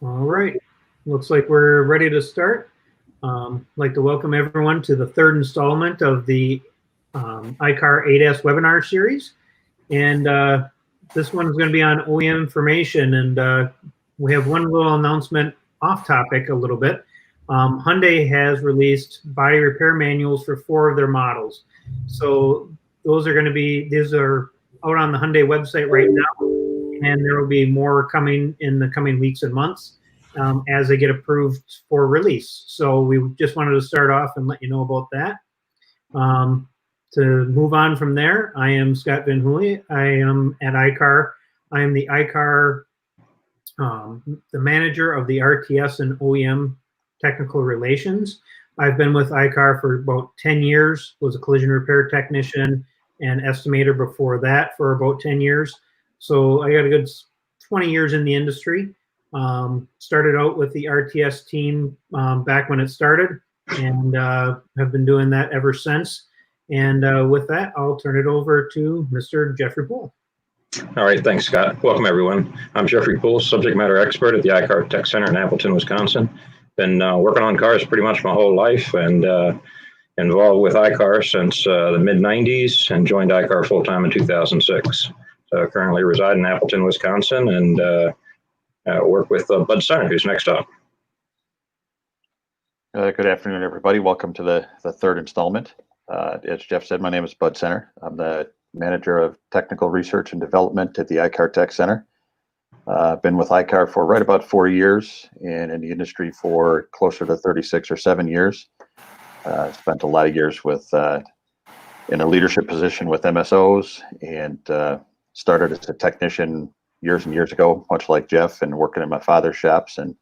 All right, looks like we're ready to start. I'd like to welcome everyone to the third installment of the Icar ADAS webinar series. And this one is going to be on OEM information. And we have one little announcement off topic a little bit. Hyundai has released body repair manuals for 4 of their models. So those are going to be, these are out on the Hyundai website right now. And there will be more coming in the coming weeks and months as they get approved for release. So we just wanted to start off and let you know about that. To move on from there, I am Scott Van Hooley. I am at Icar. I am the Icar, the manager of the RTS and OEM technical relations. I've been with Icar for about 10 years, was a collision repair technician and estimator before that for about 10 years. So I got a good 20 years in the industry. Started out with the RTS team back when it started, and have been doing that ever since. And with that, I'll turn it over to Mr. Jeffrey Poole. All right, thanks, Scott. Welcome, everyone. I'm Jeffrey Poole, subject matter expert at the Icar Tech Center in Appleton, Wisconsin. Been working on cars pretty much my whole life, and involved with Icar since the mid-90s, and joined Icar full-time in 2006. Currently reside in Appleton, Wisconsin, and work with Bud Center, who's next up. Good afternoon, everybody. Welcome to the third installment. As Jeff said, my name is Bud Center. I'm the manager of technical research and development at the Icar Tech Center. I've been with Icar for right about 4 years, and in the industry for closer to 36 or 7 years. Spent a lot of years with in a leadership position with MSOs, and started as a technician years and years ago, much like Jeff, and working in my father's shops and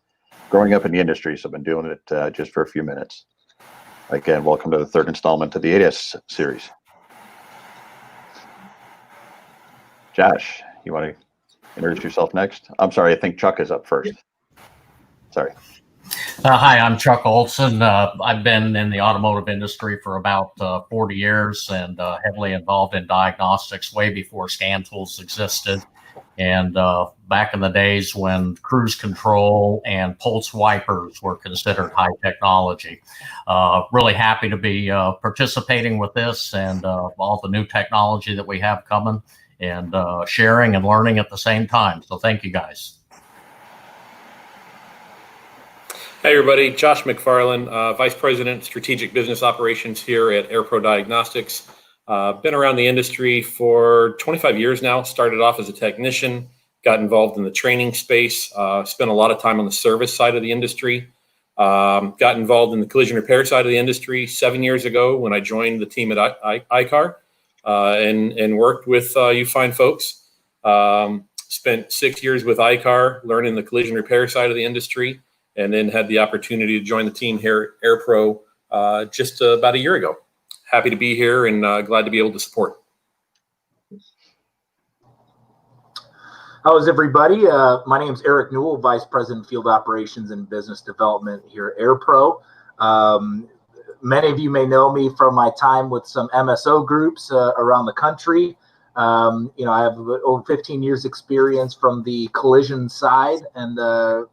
growing up in the industry. So I've been doing it just for a few minutes. Again, welcome to the third installment of the ADAS series. Josh, you want to introduce yourself next? I'm sorry, I think Chuck is up first. Sorry. Hi, I'm Chuck Olson. I've been in the automotive industry for about 40 years and heavily involved in diagnostics way before scan tools existed. And back in the days when cruise control and pulse wipers were considered high technology. Really happy to be participating with this and all the new technology that we have coming, and sharing and learning at the same time. So thank you, guys. Hey everybody, Josh McFarlin, Vice President, Strategic Business Operations here at AirPro Diagnostics. Been around the industry for 25 years now. Started off as a technician, got involved in the training space, spent a lot of time on the service side of the industry. Got involved in the collision repair side of the industry 7 years ago when I joined the team at Icar, and worked with you fine folks. Spent 6 years with Icar learning the collision repair side of the industry, and then had the opportunity to join the team here at AirPro just about a year ago. Happy to be here and glad to be able to support. How's everybody? My name is Eric Newell, Vice President, Field Operations and Business Development here at AirPro. Many of you may know me from my time with some MSO groups around the country. I have over 15 years experience from the collision side, and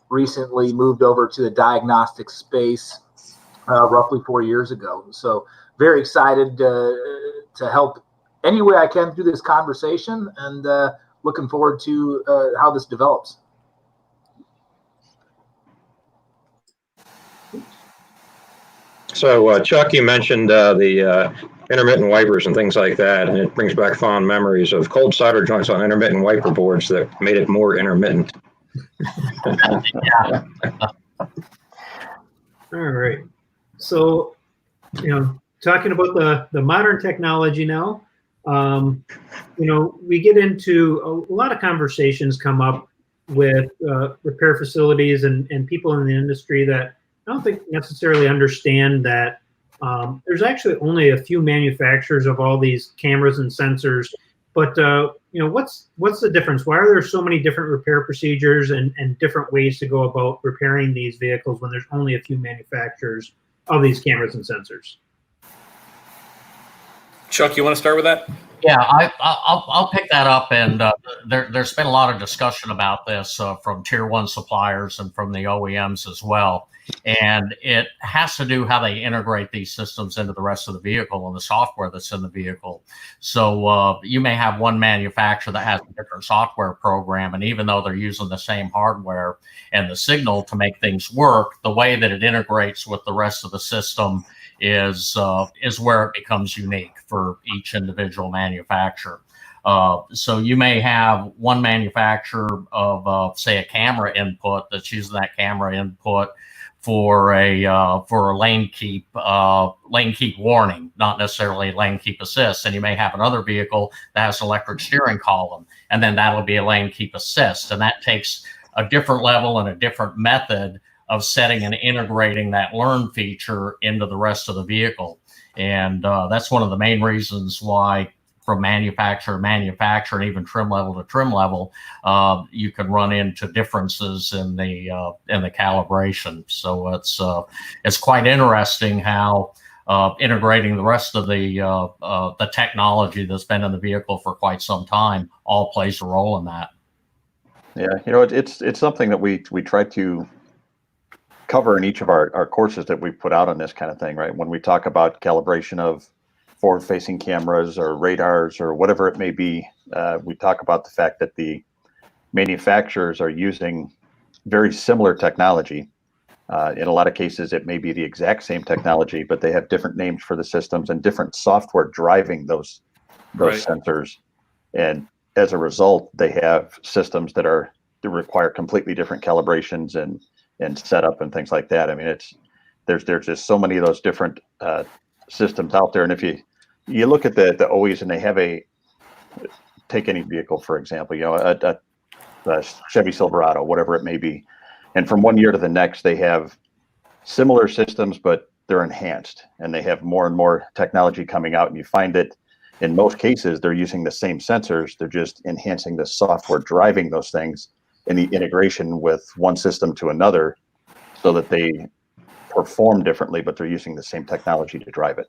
recently moved over to the diagnostic space roughly 4 years ago. So very excited to help any way I can through this conversation, and looking forward to how this develops. So, Chuck, you mentioned the intermittent wipers and things like that, and it brings back fond memories of cold solder joints on intermittent wiper boards that made it more intermittent. Yeah. All right. So, talking about the modern technology now, we get into a lot of conversations come up with repair facilities and people in the industry that I don't think necessarily understand that there's actually only a few manufacturers of all these cameras and sensors. But what's the difference? Why are there so many different repair procedures and different ways to go about repairing these vehicles when there's only a few manufacturers of these cameras and sensors? Chuck, you want to start with that? Yeah, I'll pick that up, and there's been a lot of discussion about this from tier one suppliers and from the OEMs as well. And it has to do how they integrate these systems into the rest of the vehicle and the software that's in the vehicle. So you may have one manufacturer that has a different software program, and even though they're using the same hardware and the signal to make things work, the way that it integrates with the rest of the system is where it becomes unique for each individual manufacturer. So you may have one manufacturer of say a camera input that's using that camera input for a lane keep warning, not necessarily lane keep assist. And you may have another vehicle that has an electric steering column, and then that'll be a lane keep assist, and that takes a different level and a different method of setting and integrating that learn feature into the rest of the vehicle. And that's one of the main reasons why from manufacturer to manufacturer and even trim level to trim level, you can run into differences in the calibration. So it's quite interesting how integrating the rest of the technology that's been in the vehicle for quite some time all plays a role in that. Yeah, it's something that we try to cover in each of our courses that we put out on this kind of thing, right? When we talk about calibration of forward-facing cameras or radars or whatever it may be, we talk about the fact that the manufacturers are using very similar technology. In a lot of cases, it may be the exact same technology, but they have different names for the systems and different software driving those Right. sensors. And as a result, they have systems that require completely different calibrations and setup and things like that. I mean, there's just so many of those different systems out there. And if you look at the OEs and they have take any vehicle, for example, a Chevy Silverado, whatever it may be. And from one year to the next, they have similar systems, but they're enhanced and they have more and more technology coming out. And you find that in most cases, they're using the same sensors. They're just enhancing the software driving those things and the integration with one system to another so that they perform differently, but they're using the same technology to drive it.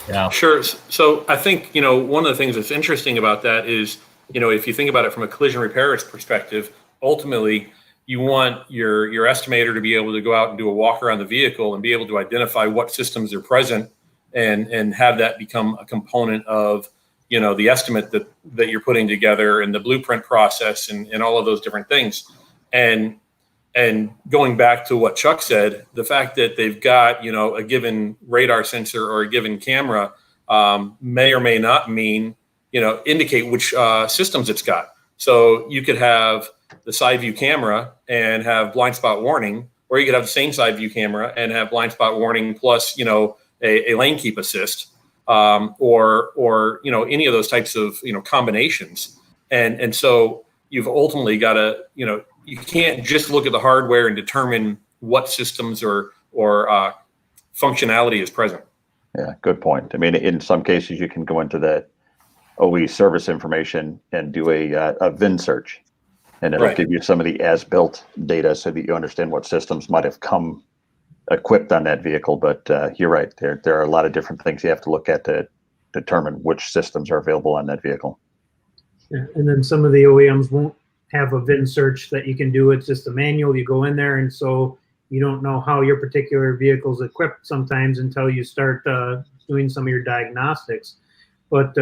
Yeah, Sure. So I think, one of the things that's interesting about that is, if you think about it from a collision repairer's perspective, ultimately you want your estimator to be able to go out and do a walk around the vehicle and be able to identify what systems are present and have that become a component of the estimate that you're putting together and the blueprint process and all of those different things. And going back to what Chuck said, the fact that they've got, a given radar sensor or a given camera may or may not mean, indicate which systems it's got. So you could have the side view camera and have blind spot warning, or you could have the same side view camera and have blind spot warning plus, a lane keep assist. Or any of those types of combinations, and so you've ultimately got to you can't just look at the hardware and determine what systems or functionality is present. Yeah, good point. I mean, in some cases, you can go into the OE service information and do a VIN search, and it'll Right. give you some of the as-built data so that you understand what systems might have come equipped on that vehicle. But you're right, there are a lot of different things you have to look at to determine which systems are available on that vehicle. Yeah, and then some of the OEMs won't have a VIN search that you can do. It's just a manual. You go in there, and so you don't know how your particular vehicle is equipped sometimes until you start doing some of your diagnostics. But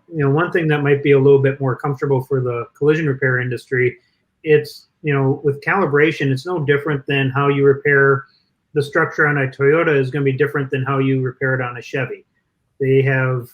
one thing that might be a little bit more comfortable for the collision repair industry, it's with calibration, it's no different than how you repair the structure on a Toyota is going to be different than how you repair it on a Chevy. They have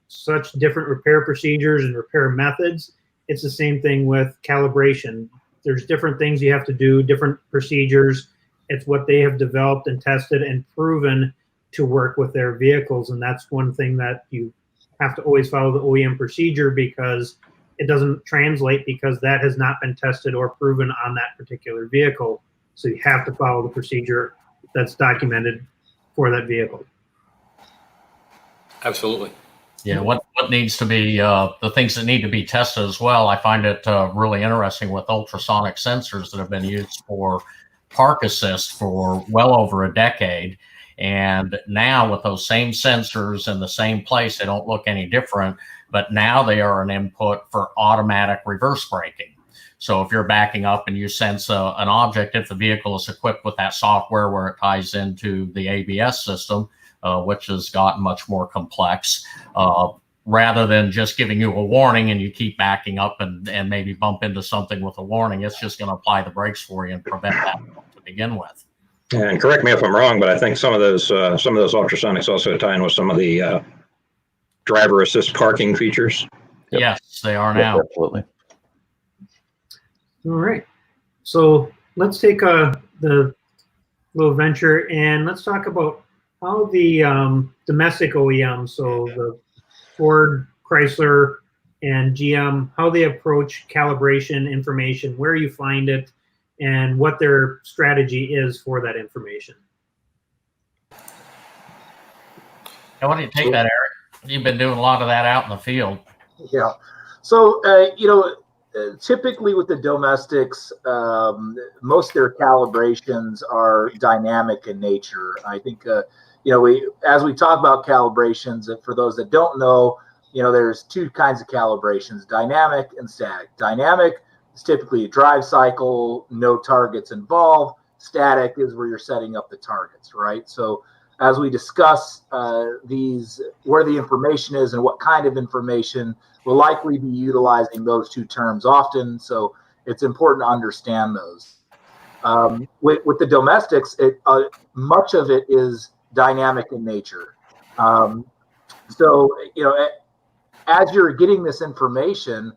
such different repair procedures and repair methods. It's the same thing with calibration. There's different things you have to do, different procedures. It's what they have developed and tested and proven to work with their vehicles. And that's one thing that you have to always follow the OEM procedure, because it doesn't translate because that has not been tested or proven on that particular vehicle. So you have to follow the procedure that's documented for that vehicle. Absolutely. Yeah, what needs to be the things that need to be tested as well. I find it really interesting with ultrasonic sensors that have been used for park assist for well over a decade, And now with those same sensors in the same place, they don't look any different, but now they are an input for automatic reverse braking. So if you're backing up and you sense an object, if the vehicle is equipped with that software where it ties into the ABS system, which has gotten much more complex, rather than just giving you a warning and you keep backing up and maybe bump into something with a warning, it's just going to apply the brakes for you and prevent that to begin with. And correct me if I'm wrong, but I think some of those ultrasonics also tie in with some of the driver assist parking features. Yep. Yes, they are now. Yep, absolutely. All right. So let's take the little venture and let's talk about how the domestic OEMs, so the Ford, Chrysler, and GM, how they approach calibration information, where you find it, and what their strategy is for that information. Why don't you take that, Eric? You've been doing a lot of that out in the field. Yeah. So, typically with the domestics, most of their calibrations are dynamic in nature. I think, as we talk about calibrations, for those that don't know, there's two kinds of calibrations, dynamic and static. Dynamic is typically a drive cycle, no targets involved. Static is where you're setting up the targets, right? So as we discuss where the information is and what kind of information, we'll likely be utilizing those two terms often. So it's important to understand those. With the domestics, much of it is dynamic in nature. As you're getting this information,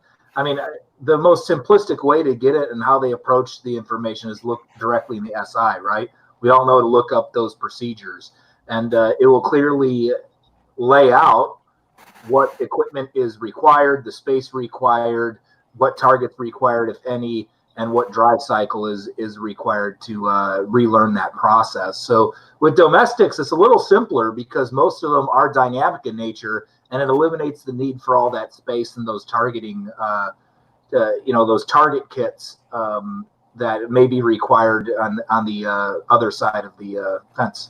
the most simplistic way to get it and how they approach the information is look directly in the SI, right? We all know to look up those procedures, and it will clearly lay out what equipment is required, the space required, what targets required, if any, and what drive cycle is required to relearn that process. So with domestics, it's a little simpler because most of them are dynamic in nature, and it eliminates the need for all that space and those targeting, those target kits that may be required on the other side of the fence.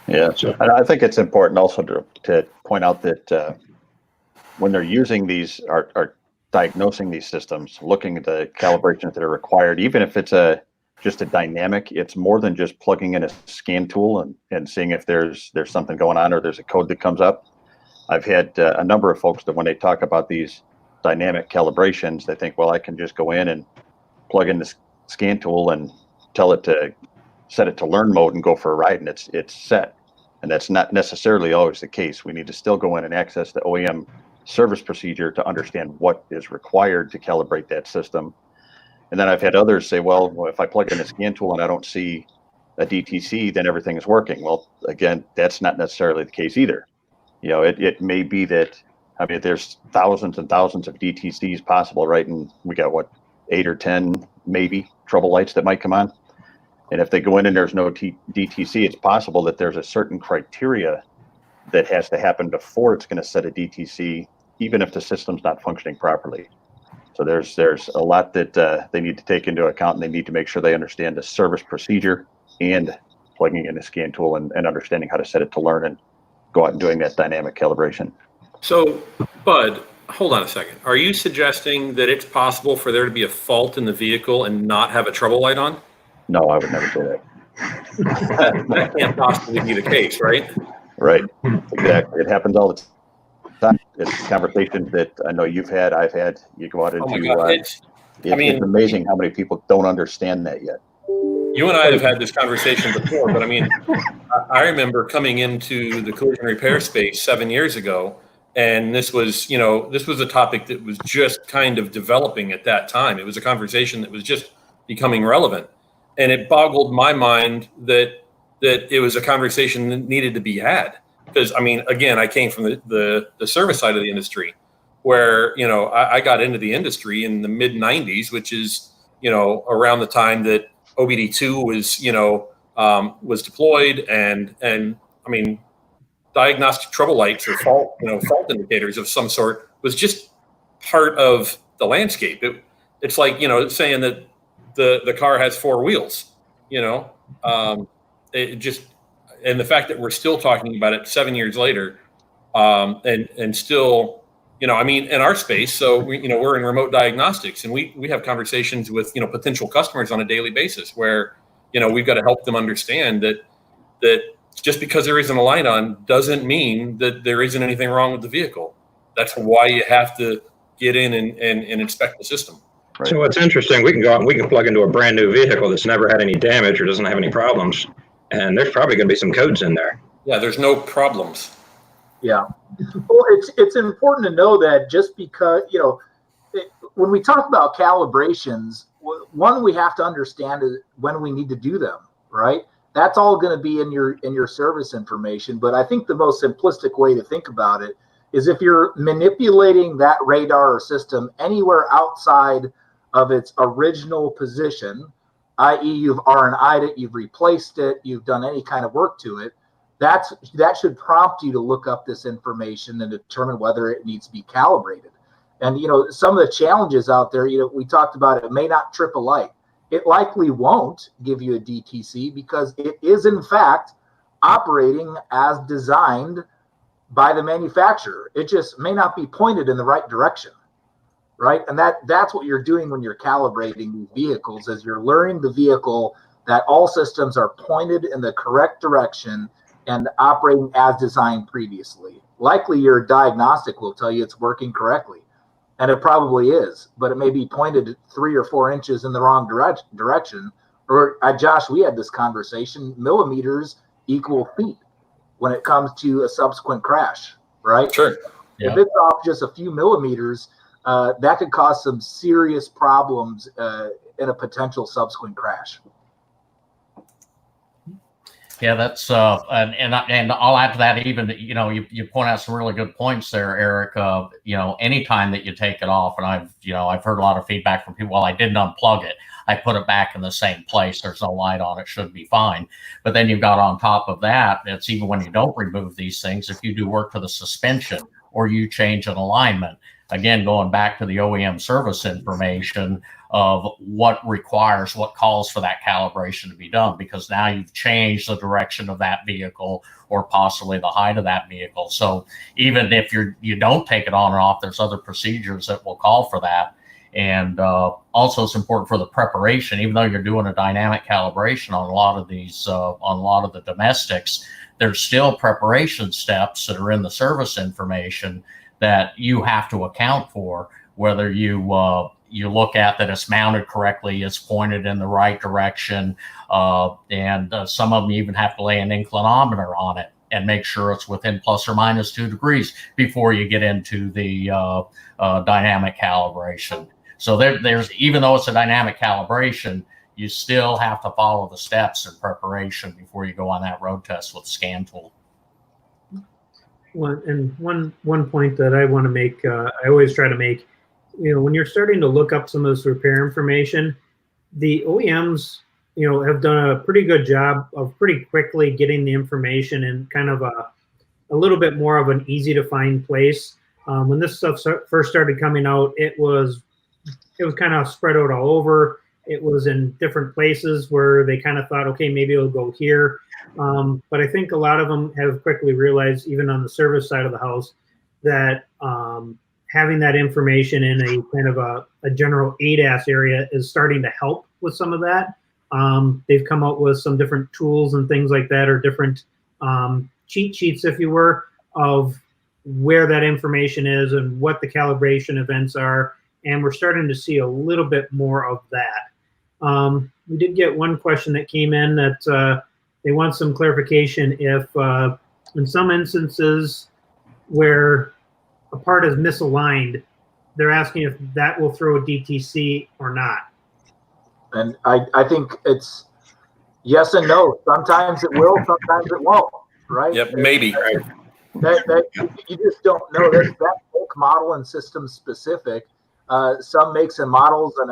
Yeah, and I think it's important also to point out that when they're using these or diagnosing these systems, looking at the calibrations that are required, even if it's just a dynamic, it's more than just plugging in a scan tool and seeing if there's something going on or there's a code that comes up. I've had a number of folks that when they talk about these dynamic calibrations, they think, well, I can just go in and plug in the scan tool and tell it to set it to learn mode and go for a ride, and it's set. And that's not necessarily always the case. We need to still go in and access the OEM service procedure to understand what is required to calibrate that system. And then I've had others say, well, if I plug in a scan tool and I don't see a DTC, then everything is working. Well, again, that's not necessarily the case either. It may be that, there's thousands and thousands of DTCs possible, right? And we got 8 or 10 maybe trouble lights that might come on. And if they go in and there's no DTC, it's possible that there's a certain criteria that has to happen before it's going to set a DTC, even if the system's not functioning properly. So there's a lot that they need to take into account, and they need to make sure they understand the service procedure and plugging in a scan tool and understanding how to set it to learn and go out and doing that dynamic calibration. So, Bud, hold on a second. Are you suggesting that it's possible for there to be a fault in the vehicle and not have a trouble light on? No, I would never say that. That can't possibly be the case, right? Right. Exactly. It happens all the time. It's conversations that I know you've had, I've had. You go out into. Oh my God. It's amazing how many people don't understand that yet. You and I have had this conversation before, but I remember coming into the collision repair space 7 years ago, and this was a topic that was just kind of developing at that time. It was a conversation that was just becoming relevant, and it boggled my mind that it was a conversation that needed to be had. Because again, I came from the service side of the industry, where I got into the industry in the mid '90s, which is around the time that OBD2 was deployed, and diagnostic trouble lights or fault indicators of some sort was just part of the landscape. It's like saying that the car has 4 wheels. It just and the fact that we're still talking about it 7 years later, and still, I mean, in our space, so we're in remote diagnostics, and we have conversations with potential customers on a daily basis where we've got to help them understand that just because there isn't a light on doesn't mean that there isn't anything wrong with the vehicle. That's why you have to get in and inspect the system. Right. So what's interesting, we can go out and we can plug into a brand new vehicle that's never had any damage or doesn't have any problems, and there's probably going to be some codes in there. Yeah, there's no problems. Yeah. Well, it's important to know that just because, when we talk about calibrations, one, we have to understand is when we need to do them, right? That's all going to be in your service information. But I think the most simplistic way to think about it is if you're manipulating that radar or system anywhere outside of its original position, i.e. you've R&I'd it, you've replaced it, you've done any kind of work to it, that should prompt you to look up this information and determine whether it needs to be calibrated. And, some of the challenges out there, we talked about it may not trip a light. It likely won't give you a DTC because it is, in fact, operating as designed by the manufacturer. It just may not be pointed in the right direction, right? And that's what you're doing when you're calibrating these vehicles, is you're learning the vehicle that all systems are pointed in the correct direction and operating as designed previously. Likely your diagnostic will tell you it's working correctly, and it probably is, but it may be pointed 3 or 4 inches in the wrong direction. Or Josh, we had this conversation, millimeters equal feet when it comes to a subsequent crash, right? Sure. Yeah. If it's off just a few millimeters, that could cause some serious problems in a potential subsequent crash. Yeah, that's and I'll add to that. Even you point out some really good points there, Eric. Anytime that you take it off, and I've heard a lot of feedback from people. Well, I didn't unplug it. I put it back in the same place. There's no light on it. Should be fine. But then you've got on top of that, it's even when you don't remove these things, if you do work to the suspension or you change an alignment, again, going back to the OEM service information of what calls for that calibration to be done, because now you've changed the direction of that vehicle or possibly the height of that vehicle. So even if you don't take it on and off, there's other procedures that will call for that. And also it's important for the preparation, even though you're doing a dynamic calibration on a lot of these, on a lot of the domestics, there's still preparation steps that are in the service information that you have to account for, whether you look at that it's mounted correctly, it's pointed in the right direction, and some of them even have to lay an inclinometer on it and make sure it's within plus or minus 2 degrees before you get into the dynamic calibration. So there's even though it's a dynamic calibration, you still have to follow the steps in preparation before you go on that road test with the scan tool. One point that I want to make, I always try to make, when you're starting to look up some of this repair information, the OEMs, have done a pretty good job of pretty quickly getting the information in kind of a little bit more of an easy to find place. When this stuff first started coming out, it was kind of spread out all over. It was in different places where they kind of thought, okay, maybe it'll go here. But I think a lot of them have quickly realized, even on the service side of the house, that having that information in a kind of a general ADAS area is starting to help with some of that. They've come out with some different tools and things like that, or different cheat sheets, if you were, of where that information is and what the calibration events are. And we're starting to see a little bit more of that. We did get one question that came in that they want some clarification if in some instances where a part is misaligned, they're asking if that will throw a DTC or not. And I think it's yes and no. Sometimes it will, sometimes it won't, right? Yep, maybe. That you just don't know. That's make model and system specific. Some makes and models, and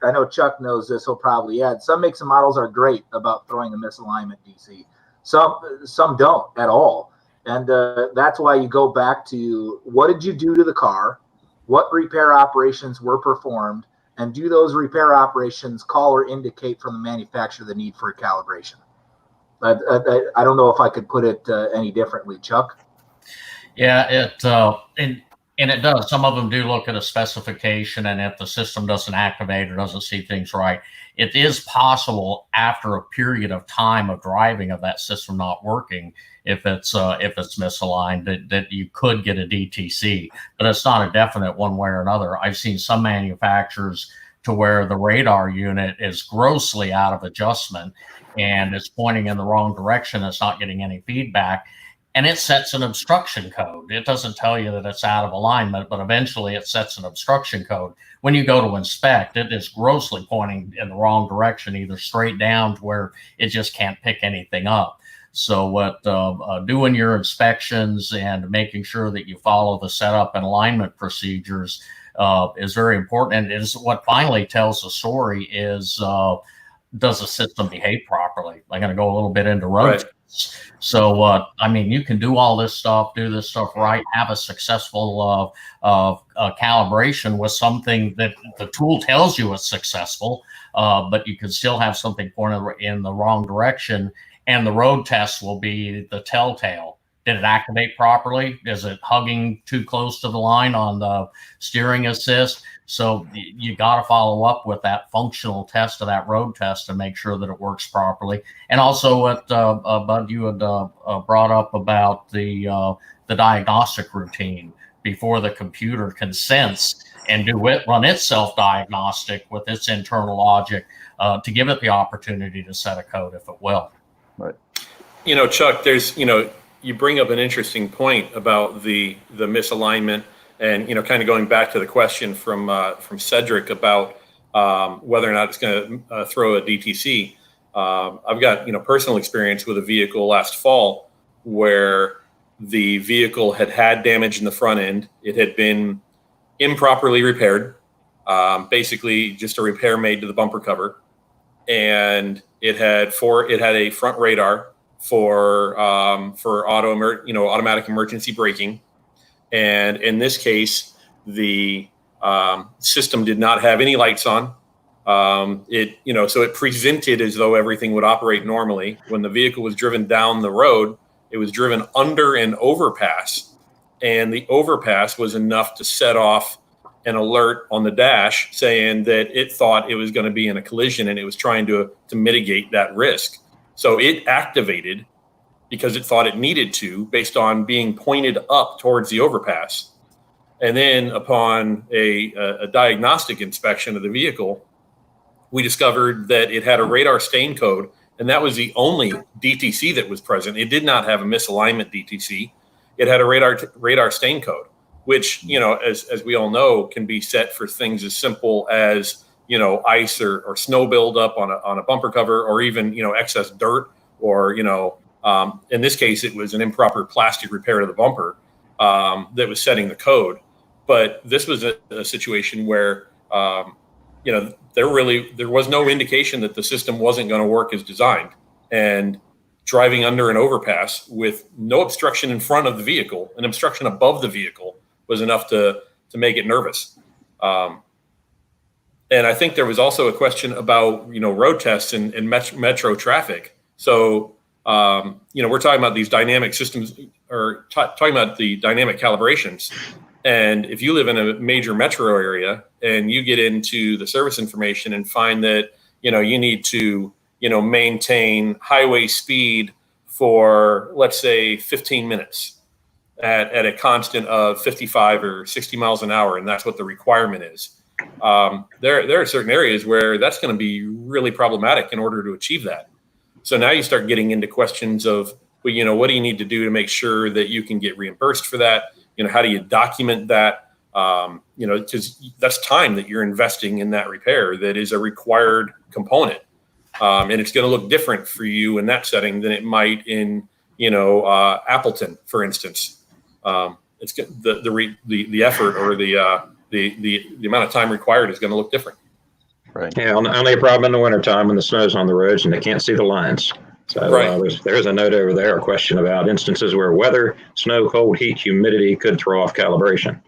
I know Chuck knows this, he'll probably add, some makes and models are great about throwing a misalignment DC. Some don't at all. And that's why you go back to what did you do to the car? What repair operations were performed? And do those repair operations call or indicate from the manufacturer the need for a calibration? I don't know if I could put it any differently, Chuck. Yeah, and it does. Some of them do look at a specification, and if the system doesn't activate or doesn't see things right, it is possible after a period of time of driving of that system not working, if it's misaligned, that you could get a DTC, but it's not a definite one way or another. I've seen some manufacturers to where the radar unit is grossly out of adjustment and it's pointing in the wrong direction. It's not getting any feedback. And it sets an obstruction code. It doesn't tell you that it's out of alignment, but eventually it sets an obstruction code. When you go to inspect, it is grossly pointing in the wrong direction, either straight down to where it just can't pick anything up. So what doing your inspections and making sure that you follow the setup and alignment procedures is very important. And is what finally tells the story is, does the system behave properly? I'm going to go a little bit into road. Right. So, I mean, you can do all this stuff, do this stuff right, have a successful calibration with something that the tool tells you is successful, but you can still have something pointed in the wrong direction, and the road test will be the telltale. Did it activate properly? Is it hugging too close to the line on the steering assist? So you got to follow up with that functional test of that road test and make sure that it works properly. And also what Bud, you had brought up about the diagnostic routine before the computer can sense and run its self-diagnostic with its internal logic to give it the opportunity to set a code if it will. Right. You know, Chuck, there's, you bring up an interesting point about the misalignment, and kind of going back to the question from Cedric about whether or not it's going to throw a DTC. I've got personal experience with a vehicle last fall where the vehicle had damage in the front end. It had been improperly repaired, basically just a repair made to the bumper cover, and it had a front radar for automatic emergency braking. And in this case, the system did not have any lights on. So it presented as though everything would operate normally. When the vehicle was driven down the road, it was driven under an overpass, and the overpass was enough to set off an alert on the dash saying that it thought it was going to be in a collision, and it was trying to mitigate that risk. So it activated because it thought it needed to, based on being pointed up towards the overpass. And then upon a diagnostic inspection of the vehicle, we discovered that it had a radar stain code, and that was the only DTC that was present. It did not have a misalignment DTC. It had a radar stain code, which, as we all know, can be set for things as simple as, ice or snow buildup on a bumper cover, or even, excess dirt, or, in this case, it was an improper plastic repair to the bumper that was setting the code. But this was a situation where, there was no indication that the system wasn't going to work as designed. And driving under an overpass with no obstruction in front of the vehicle, an obstruction above the vehicle, was enough to make it nervous. And I think there was also a question about, road tests and metro traffic. So, we're talking about these dynamic systems, or talking about the dynamic calibrations. And if you live in a major metro area and you get into the service information and find that, you need to, maintain highway speed for, let's say, 15 minutes at a constant of 55 or 60 miles an hour, and that's what the requirement is. There are certain areas where that's going to be really problematic in order to achieve that. So now you start getting into questions of, well, what do you need to do to make sure that you can get reimbursed for that? How do you document that? Because that's time that you're investing in that repair that is a required component. And it's going to look different for you in that setting than it might in, Appleton, for instance. It's the effort or the amount of time required is going to look different. Right. Yeah, only a problem in the wintertime when the snow's on the roads and they can't see the lines. So there's a note over there, a question about instances where weather, snow, cold, heat, humidity could throw off calibration.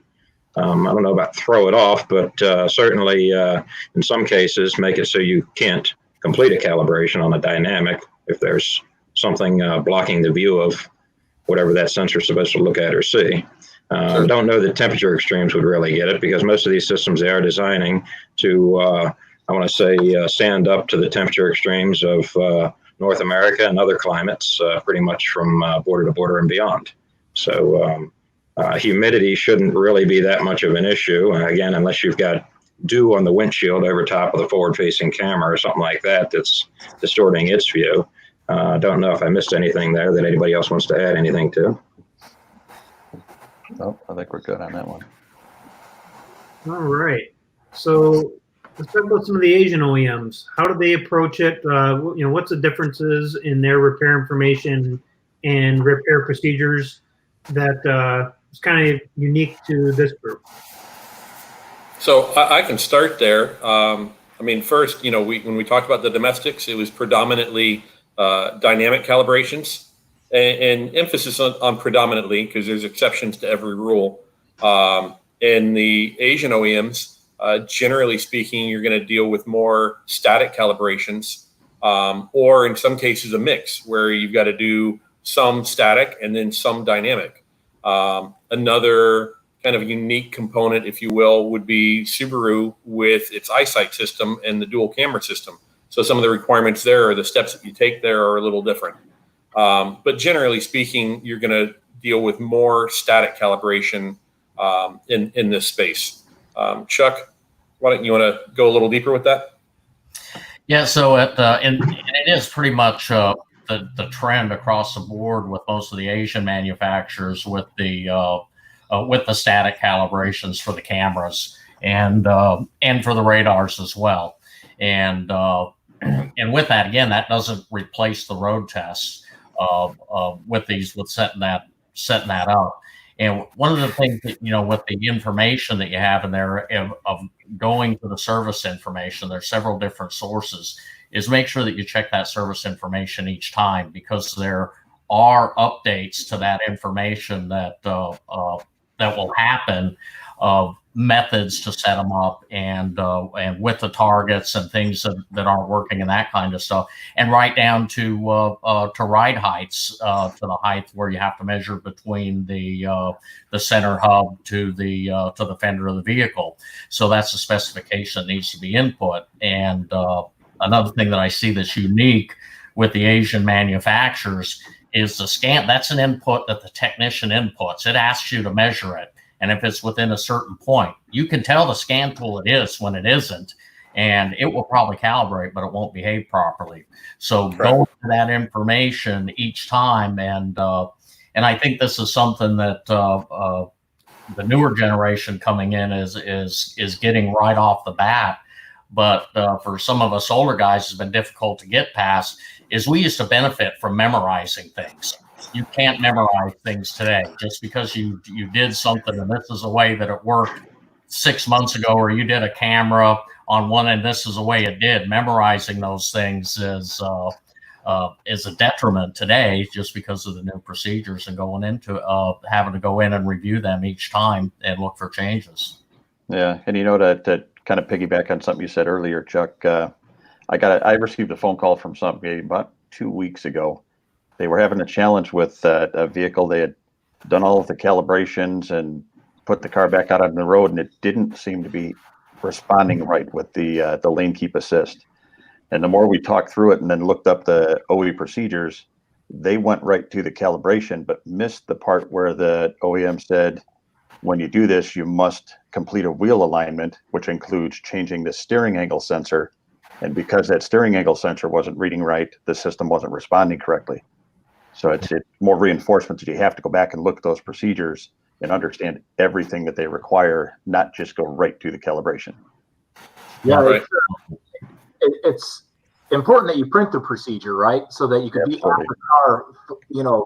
I don't know about throw it off, but certainly in some cases make it so you can't complete a calibration on a dynamic if there's something blocking the view of whatever that sensor is supposed to look at or see. Sure. Don't know that temperature extremes would really get it, because most of these systems they are designing to, I want to say, stand up to the temperature extremes of North America and other climates, pretty much from border to border and beyond. So humidity shouldn't really be that much of an issue. Again, unless you've got dew on the windshield over top of the forward-facing camera or something like that that's distorting its view. Don't know if I missed anything there that anybody else wants to add anything to. No, I think we're good on that one. All right. So let's talk about some of the Asian OEMs. How do they approach it? What's the differences in their repair information and repair procedures that is kind of unique to this group? So I can start there. First, when we talked about the domestics, it was predominantly dynamic calibrations, and emphasis on predominantly, because there's exceptions to every rule. In the Asian OEMs, generally speaking, you're going to deal with more static calibrations, or in some cases a mix where you've got to do some static and then some dynamic. Another kind of unique component, if you will, would be Subaru with its eyesight system and the dual camera system. So some of the requirements there, or the steps that you take there, are a little different. But generally speaking, you're going to deal with more static calibration in this space. Chuck, why don't you want to go a little deeper with that? Yeah, so and it is pretty much the trend across the board with most of the Asian manufacturers with the static calibrations for the cameras and for the radars as well. And with that, again, that doesn't replace the road tests with setting that up. And one of the things that, with the information that you have in there of going to the service information, there's several different sources, is make sure that you check that service information each time, because there are updates to that information that will happen, of methods to set them up and with the targets and things that aren't working and that kind of stuff, and right down to ride heights, to the height where you have to measure between the center hub to the fender of the vehicle. So that's a specification that needs to be input. And another thing that I see that's unique with the Asian manufacturers is the scan. That's an input that the technician inputs. It asks you to measure it. And if it's within a certain point, you can tell the scan tool it is when it isn't, and it will probably calibrate, but it won't behave properly. So go to that information each time. And I think this is something that the newer generation coming in is getting right off the bat. But for some of us older guys, it's been difficult to get past, is we used to benefit from memorizing things. You can't memorize things today. Just because you did something and this is the way that it worked 6 months ago, or you did a camera on one and this is the way it did. Memorizing those things is a detriment today, just because of the new procedures and going into having to go in and review them each time and look for changes. Yeah, and to kind of piggyback on something you said earlier, Chuck, I received a phone call from somebody about 2 weeks ago. They were having a challenge with a vehicle. They had done all of the calibrations and put the car back out on the road, and it didn't seem to be responding right with the lane keep assist. And the more we talked through it and then looked up the OE procedures, they went right to the calibration, but missed the part where the OEM said, when you do this, you must complete a wheel alignment, which includes changing the steering angle sensor. And because that steering angle sensor wasn't reading right, the system wasn't responding correctly. So it's more reinforcement that you have to go back and look at those procedures and understand everything that they require, not just go right to the calibration. Yeah, right. It's important that you print the procedure, right? So that you can be on the car,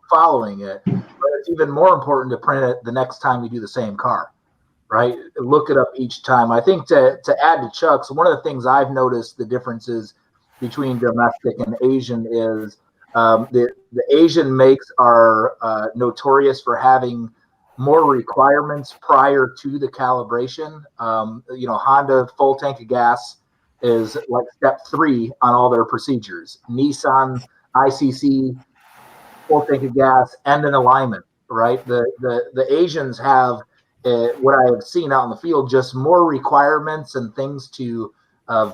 following it. But it's even more important to print it the next time you do the same car, right? Look it up each time. I think to add to Chuck's, one of the things I've noticed the differences between domestic and Asian is the Asian makes are notorious for having more requirements prior to the calibration. Honda full tank of gas is like step 3 on all their procedures. Nissan ICC full tank of gas, and an alignment, right? The Asians have, what I have seen out in the field, just more requirements and things to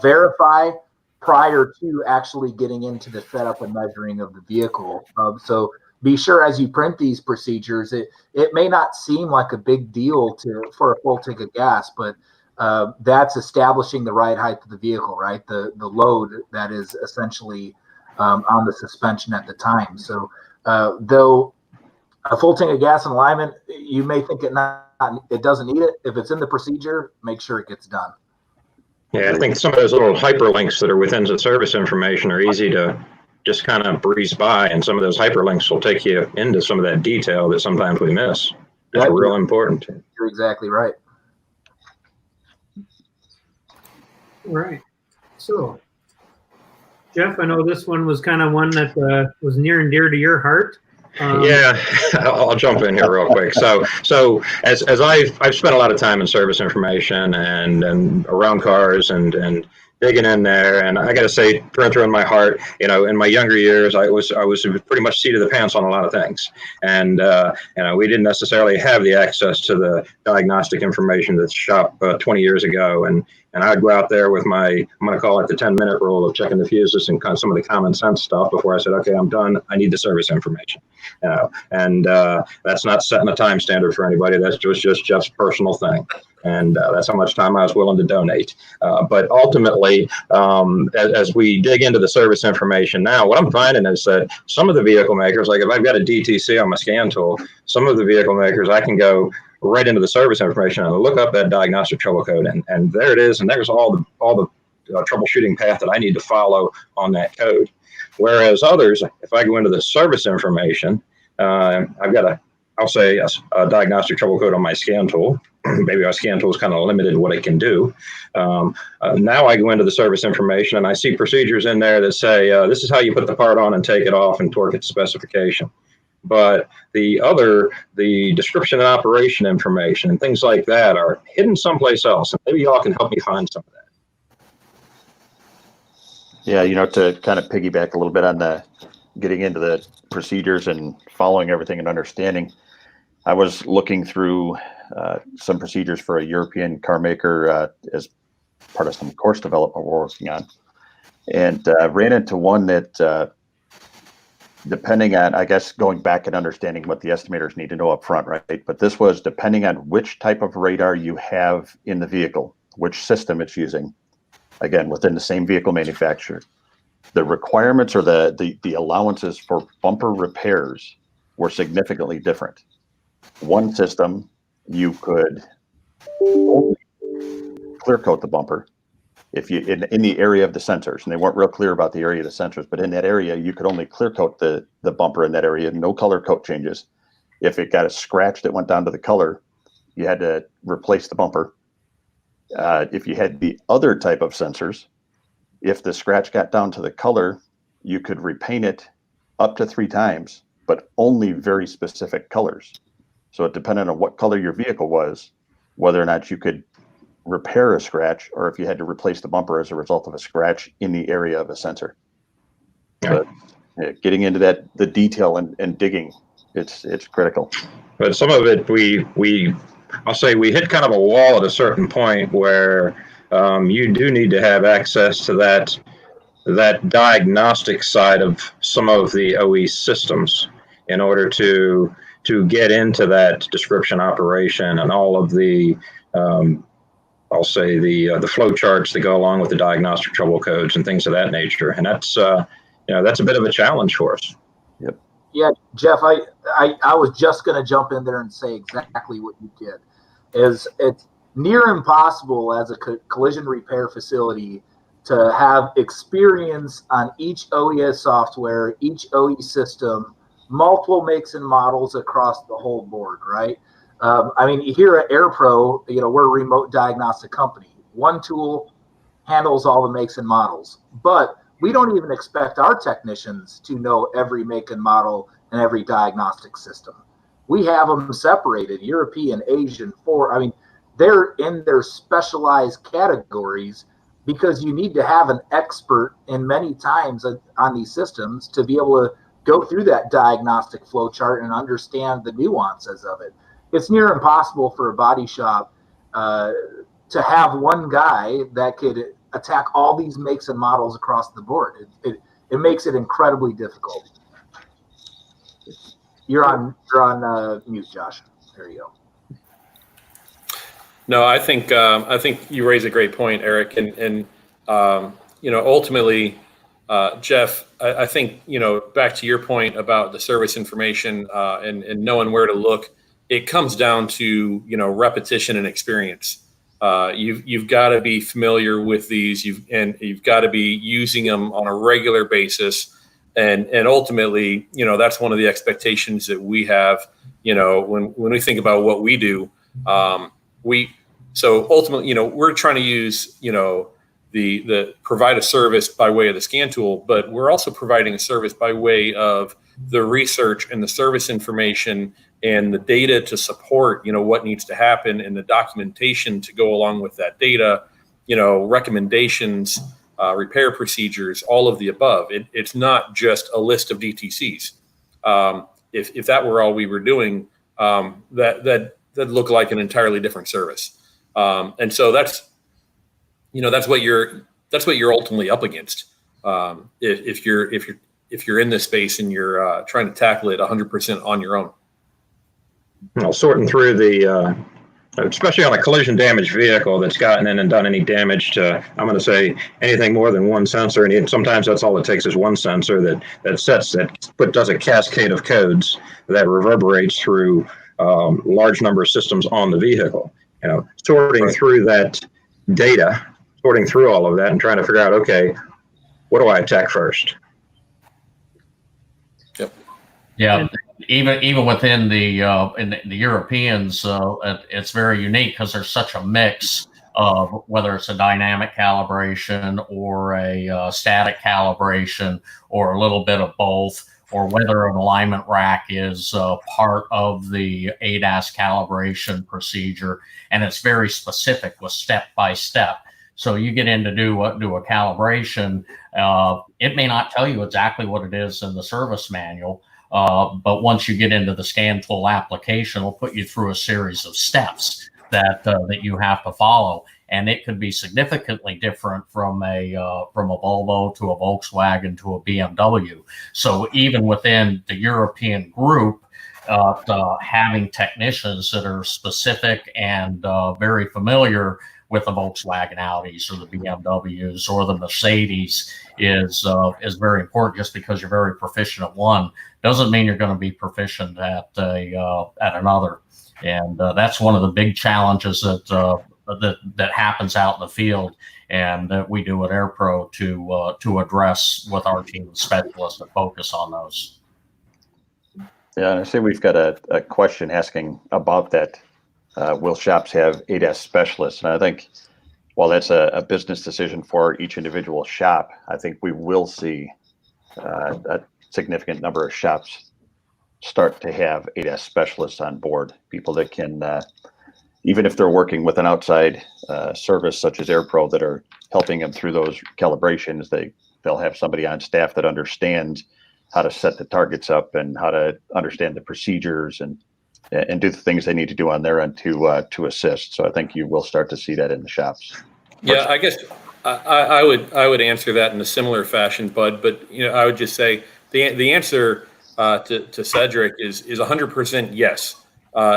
verify prior to actually getting into the setup and measuring of the vehicle. So be sure as you print these procedures, it may not seem like a big deal for a full tank of gas, but that's establishing the right height of the vehicle, right? The load that is essentially on the suspension at the time. So though a full tank of gas and alignment, you may think it doesn't need it. If it's in the procedure, make sure it gets done. Yeah, I think some of those little hyperlinks that are within the service information are easy to just kind of breeze by, and some of those hyperlinks will take you into some of that detail that sometimes we miss. That's real important. You're exactly right. All right. So, Jeff, I know this one was kind of one that was near and dear to your heart. Yeah, I'll jump in here real quick. So as I've spent a lot of time in service information and around cars and digging in there, and I got to say, through in my heart, in my younger years, I was pretty much seat of the pants on a lot of things, and we didn't necessarily have the access to the diagnostic information that's shop 20 years ago, and I'd go out there with my, I'm going to call it the 10-minute rule of checking the fuses and some of the common sense stuff before I said, okay, I'm done. I need the service information, and that's not setting a time standard for anybody. That's just Jeff's personal thing. And that's how much time I was willing to donate. But ultimately, as we dig into the service information now, what I'm finding is that some of the vehicle makers, like if I've got a DTC on my scan tool, some of the vehicle makers, I can go right into the service information and look up that diagnostic trouble code, and there it is, and there's all the troubleshooting path that I need to follow on that code. Whereas others, if I go into the service information, I've got I'll say a diagnostic trouble code on my scan tool. Maybe our scan tool is kind of limited what it can do. Now I go into the service information and I see procedures in there that say, this is how you put the part on and take it off and torque it to specification. But the description and operation information and things like that are hidden someplace else. And maybe y'all can help me find some of that. Yeah, to kind of piggyback a little bit on the getting into the procedures and following everything and understanding, I was looking through some procedures for a European car maker as part of some course development we're working on, and ran into one that depending on, I guess, going back and understanding what the estimators need to know up front, right? But this was depending on which type of radar you have in the vehicle, which system it's using, again, within the same vehicle manufacturer. The requirements or the allowances for bumper repairs were significantly different. One system, you could only clear coat the bumper if you in the area of the sensors, and they weren't real clear about the area of the sensors, but in that area you could only clear coat the bumper in that area, no color coat changes. If it got a scratch that went down to the color, you had to replace the bumper. If you had the other type of sensors, if the scratch got down to the color, you could repaint it up to 3 times, but only very specific colors. So it depended on what color your vehicle was, whether or not you could repair a scratch, or if you had to replace the bumper as a result of a scratch in the area of a sensor. Yeah. But getting into the detail and digging, it's critical. But some of it, I'll say we hit kind of a wall at a certain point where you do need to have access to that diagnostic side of some of the OE systems in order to get into that description operation and all of the I'll say the flow charts that go along with the diagnostic trouble codes and things of that nature, and that's that's a bit of a challenge for us. Yep. Yeah, Jeff, I was just going to jump in there and say exactly what you did. It's near impossible as a collision repair facility to have experience on each OES software, each OE system, multiple makes and models across the whole board, right? I mean, here at AirPro, we're a remote diagnostic company. One tool handles all the makes and models, but we don't even expect our technicians to know every make and model and every diagnostic system. We have them separated, European, Asian, they're in their specialized categories because you need to have an expert in many times on these systems to be able to go through that diagnostic flow chart and understand the nuances of it. It's near impossible for a body shop to have one guy that could attack all these makes and models across the board. It makes it incredibly difficult. You're on mute, Josh. There you go. No, I think you raise a great point, Eric, and ultimately, Jeff, I think back to your point about the service information and knowing where to look. It comes down to repetition and experience. You've got to be familiar with these. You've got to be using them on a regular basis, and ultimately, that's one of the expectations that we have. When we think about what we do, so ultimately, we're trying to use the provide a service by way of the scan tool, but we're also providing a service by way of the research and the service information and the data to support, what needs to happen, and the documentation to go along with that data, recommendations, repair procedures, all of the above. It's not just a list of DTCs. If that were all we were doing, that'd look like an entirely different service. And so that's what you're ultimately up against. If you're in this space and you're trying to tackle it 100% on your own. Sorting through the, especially on a collision damaged vehicle that's gotten in and done any damage to, I'm going to say anything more than one sensor, and sometimes that's all it takes is one sensor that does a cascade of codes that reverberates through large number of systems on the vehicle. Sorting through that data, sorting through all of that, and trying to figure out, okay, what do I attack first? Yep. Yeah. Even within the Europeans, it's very unique because there's such a mix of whether it's a dynamic calibration or a static calibration or a little bit of both, or whether an alignment rack is part of the ADAS calibration procedure, and it's very specific with step by step. So you get in to do a calibration, it may not tell you exactly what it is in the service manual. But once you get into the scan tool application, it'll put you through a series of steps that you have to follow, and it could be significantly different from a Volvo to a Volkswagen to a BMW. So even within the European group, having technicians that are specific and very familiar with the Volkswagen Audis or the BMWs or the Mercedes is very important. Just because you're very proficient at one doesn't mean you're going to be proficient at another. And that's one of the big challenges that happens out in the field, and that we do at AirPro to address with our team of specialists that focus on those. Yeah, I see we've got a question asking about that. Will shops have ADAS specialists? And I think while that's a business decision for each individual shop, I think we will see a significant number of shops start to have ADAS specialists on board, people that can, even if they're working with an outside service such as AirPro that are helping them through those calibrations, they'll have somebody on staff that understands how to set the targets up and how to understand the procedures and do the things they need to do on their end to assist. So I think you will start to see that in the shops. Yeah, I guess I would answer that in a similar fashion, Bud. But I would just say the answer to Cedric is 100% yes.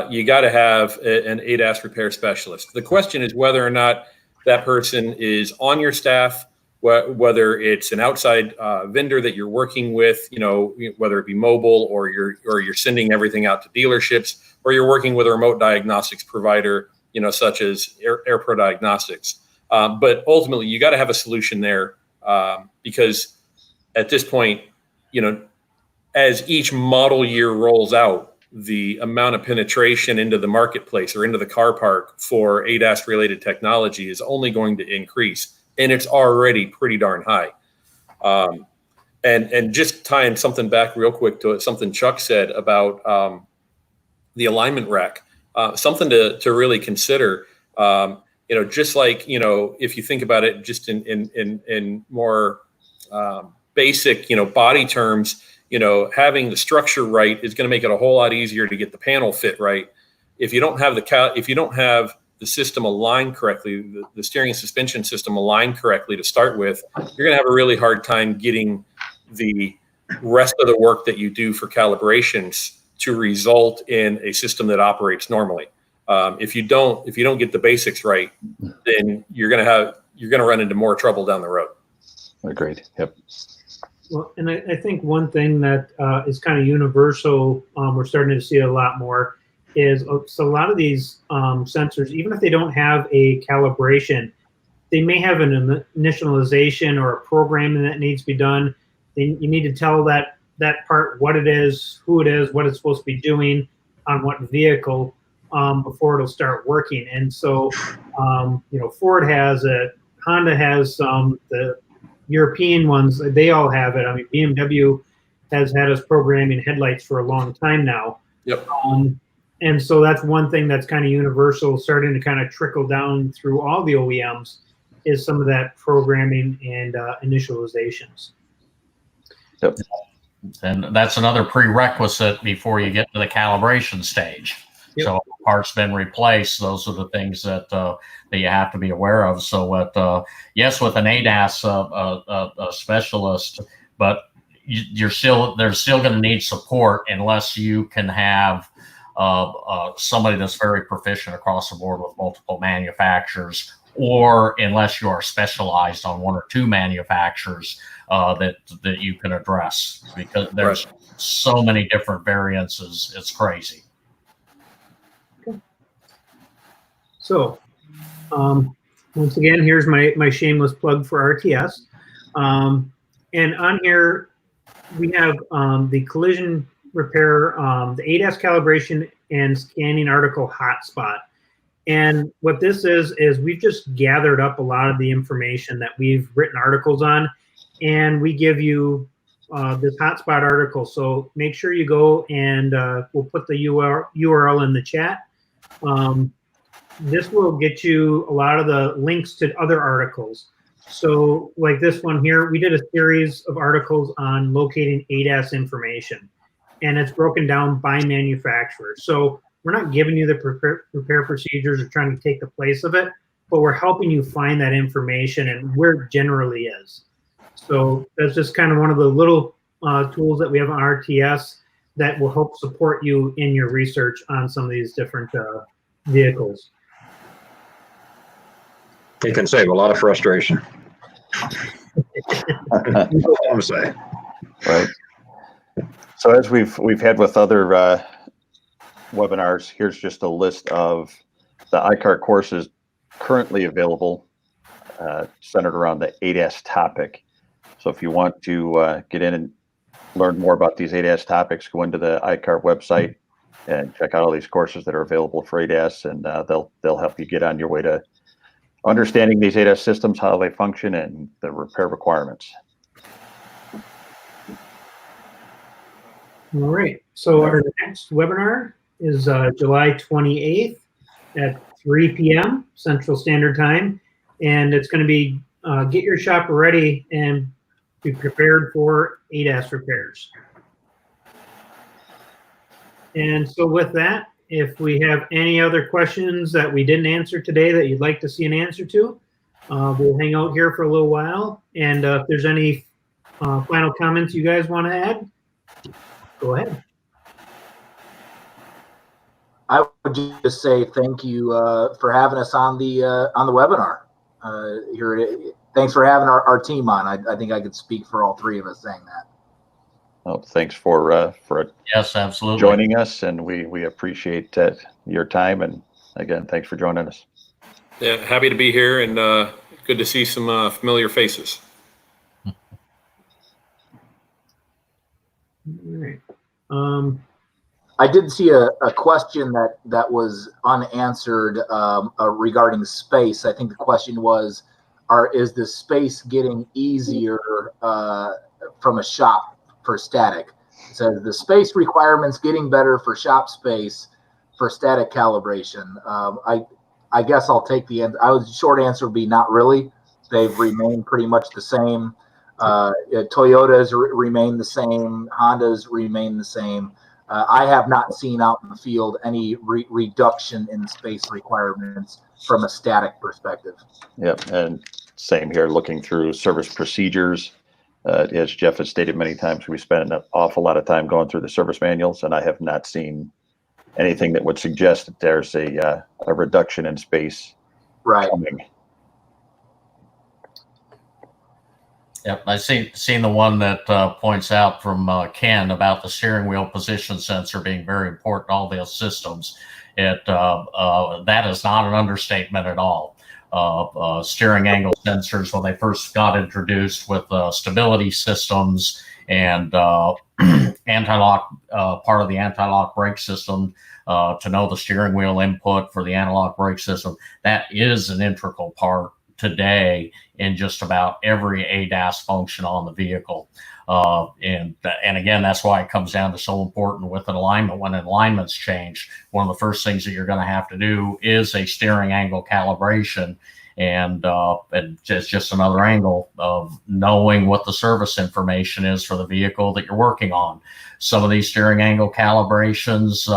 You got to have an ADAS repair specialist. The question is whether or not that person is on your staff, whether it's an outside vendor that you're working with, whether it be mobile or you're sending everything out to dealerships, or you're working with a remote diagnostics provider, such as AirPro Diagnostics. But ultimately, you got to have a solution there because at this point, as each model year rolls out, the amount of penetration into the marketplace or into the car park for ADAS related technology is only going to increase. And it's already pretty darn high. And just tying something back real quick to something Chuck said about the alignment rack, something to really consider. Just like if you think about it, just in more basic body terms, having the structure right is going to make it a whole lot easier to get the panel fit right. If you don't have the system aligned correctly, the steering and suspension system aligned correctly to start with, you're going to have a really hard time getting the rest of the work that you do for calibrations to result in a system that operates normally. If you don't get the basics right, then you're going to run into more trouble down the road. Agreed. Yep. Well, and I think one thing that is kind of universal, we're starting to see a lot more, is so a lot of these sensors, even if they don't have a calibration, they may have an initialization or a programming that needs to be done. Then you need to tell that part what it is, who it is, what it's supposed to be doing on what vehicle before it'll start working. And so, Ford has it, Honda has the European ones, they all have it. I mean, BMW has had us programming headlights for a long time now. Yep. And so that's one thing that's kind of universal, starting to kind of trickle down through all the OEMs, is some of that programming and initializations. Yep. And that's another prerequisite before you get to the calibration stage. Yep. So if parts been replaced, those are the things that that you have to be aware of. So yes, with an ADAS specialist, but they're still going to need support unless you can have somebody that's very proficient across the board with multiple manufacturers, or unless you are specialized on one or two manufacturers that you can address, because there's so many different variances. It's crazy. Okay. So once again, here's my shameless plug for RTS. And on here, we have the collision repair, the ADAS calibration and scanning article hotspot. And what this is we've just gathered up a lot of the information that we've written articles on, and we give you this hotspot article. So make sure you go and we'll put the URL in the chat. This will get you a lot of the links to other articles. So like this one here, we did a series of articles on locating ADAS information, and it's broken down by manufacturer. So we're not giving you the repair procedures or trying to take the place of it, but we're helping you find that information and where it generally is. So that's just kind of one of the little tools that we have on RTS that will help support you in your research on some of these different vehicles. It can save a lot of frustration. I'm saying. Right. So as we've had with other webinars, here's just a list of the Icar courses currently available, centered around the ADAS topic. So if you want to get in and learn more about these ADAS topics, go into the Icar website and check out all these courses that are available for ADAS, and they'll help you get on your way to understanding these ADAS systems, how they function, and the repair requirements. All right. So our next webinar is July 28th at 3 p.m. Central Standard Time. And it's going to be get your shop ready and be prepared for ADAS repairs. And so with that, if we have any other questions that we didn't answer today that you'd like to see an answer to, we'll hang out here for a little while. And if there's any final comments you guys want to add, go ahead. I would just say thank you for having us on the webinar. Here, thanks for having our team on. I think I could speak for all three of us saying that. Well, thanks for Yes, absolutely, joining us, and we appreciate your time. And again, thanks for joining us. Yeah, happy to be here, and good to see some familiar faces. All right. I did see a question that was unanswered regarding space. I think the question was, is the space getting easier from a shop for static? It says the space requirements getting better for shop space for static calibration. I guess I'll take the end. Short answer would be not really. They've remained pretty much the same. Toyotas remain the same. Hondas remain the same. I have not seen out in the field any reduction in space requirements from a static perspective. Yep, and same here, looking through service procedures. As Jeff has stated many times, we spend an awful lot of time going through the service manuals, and I have not seen anything that would suggest that there's a reduction in space coming. Yep, I seen the one that points out from Ken about the steering wheel position sensor being very important in all those systems. That is not an understatement at all. Steering angle sensors, when they first got introduced with stability systems and anti-lock, part of the anti-lock brake system, to know the steering wheel input for the analog brake system, that is an integral part today in just about every ADAS function on the vehicle. And again, that's why it comes down to so important with an alignment. When alignments change, one of the first things that you're going to have to do is a steering angle calibration. And it's just another angle of knowing what the service information is for the vehicle that you're working on. Some of these steering angle calibrations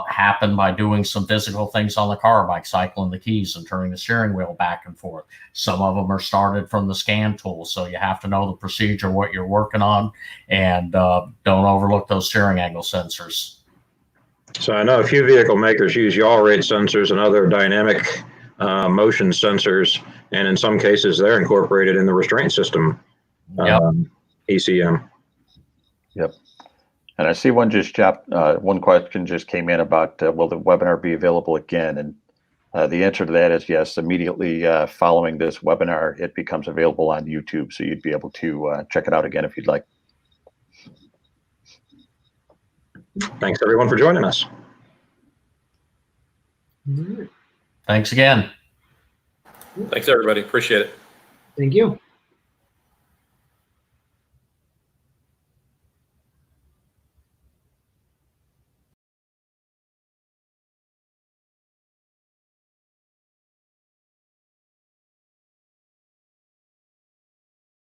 happen by doing some physical things on the car, like cycling the keys and turning the steering wheel back and forth. Some of them are started from the scan tool, so you have to know the procedure, what you're working on, and don't overlook those steering angle sensors. So I know a few vehicle makers use yaw rate sensors and other dynamic motion sensors, and in some cases they're incorporated in the restraint system, ECM. Yep. And I see one one question just came in about will the webinar be available again? And the answer to that is yes. Immediately following this webinar, it becomes available on YouTube, so you'd be able to check it out again if you'd like. Thanks everyone for joining us. Thanks again. Thanks everybody. Appreciate it. Thank you.